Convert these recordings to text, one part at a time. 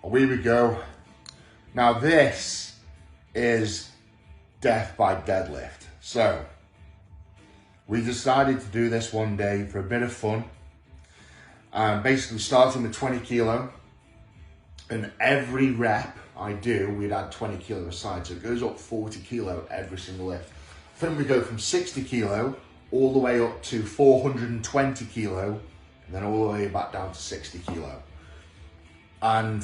Away we go. Now this is death by deadlift. So we decided to do this one day for a bit of fun. Basically starting with 20 kilo, and every rep I do, we'd add 20 kilo aside. So it goes up 40 kilo every single lift. I think we go from 60 kilo all the way up to 420 kilo, and then all the way back down to 60 kilo. And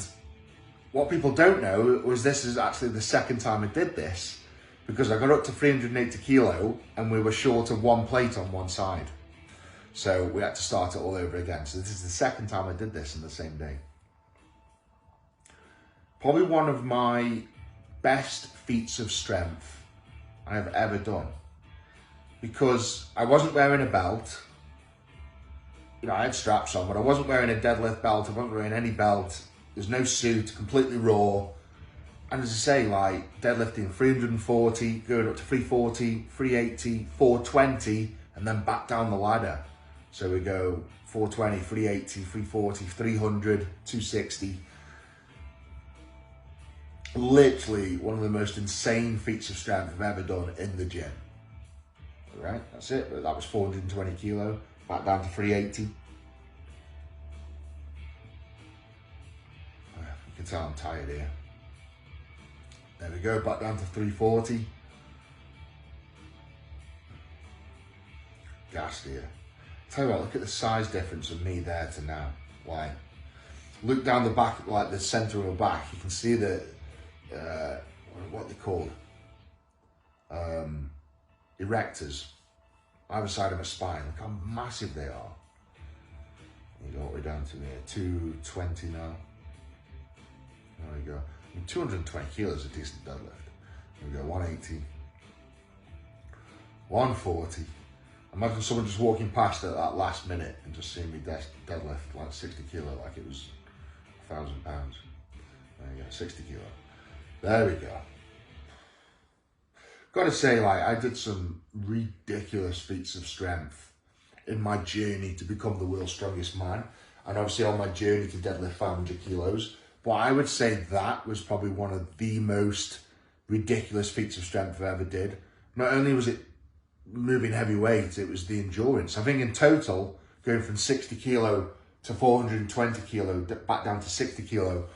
what people don't know was this is actually the second time I did this, because I got up to 380 kilo and we were short of one plate on one side. So we had to start it all over again. So this is the second time I did this in the same day. Probably one of my best feats of strength I've ever done, because I wasn't wearing a belt. You know, I had straps on, but I wasn't wearing a deadlift belt. I wasn't wearing any belt. There's no suit, completely raw. And as I say, like deadlifting 340, going up to 340, 380, 420, and then back down the ladder. So we go 420, 380, 340, 300, 260. Literally one of the most insane feats of strength I've ever done in the gym. All right, that's it. But that was 420 kilo, back down to 380. You can tell I'm tired here. There we go, back down to 340. Gassed here. Tell you what, look at the size difference of me there to now. Like, look down the back, like the center of my back, you can see the, what they're called, erectors, either side of my spine. Look how massive they are. You go all the way down to here, 220 now. There we go. I mean, 220 kilos is a decent deadlift. There we go, 180, 140. Imagine someone just walking past at that last minute and just seeing me deadlift like 60 kilo, like it was 1,000 pounds. There you go, 60 kilo. There we go. Gotta say, like, I did some ridiculous feats of strength in my journey to become the world's strongest man. And obviously on my journey to deadlift 500 kilos. But I would say that was probably one of the most ridiculous feats of strength I ever did. Not only was it moving heavy weight, it was the endurance. I think in total, going from 60 kilo to 420 kilo, back down to 60 kilo,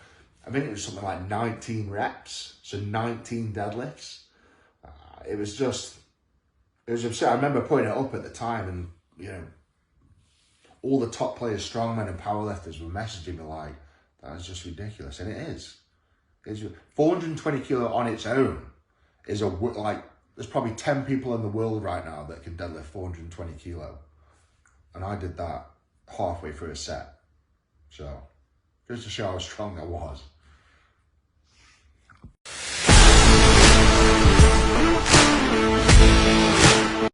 I think it was something like 19 reps, so 19 deadlifts. It was absurd. I remember putting it up at the time, and you know, all the top players, strongmen and powerlifters were messaging me like, that is just ridiculous, and it is. It's 420 kilo on its own is like, there's probably 10 people in the world right now that can deadlift 420 kilo. And I did that halfway through a set. So, just to show how strong I was.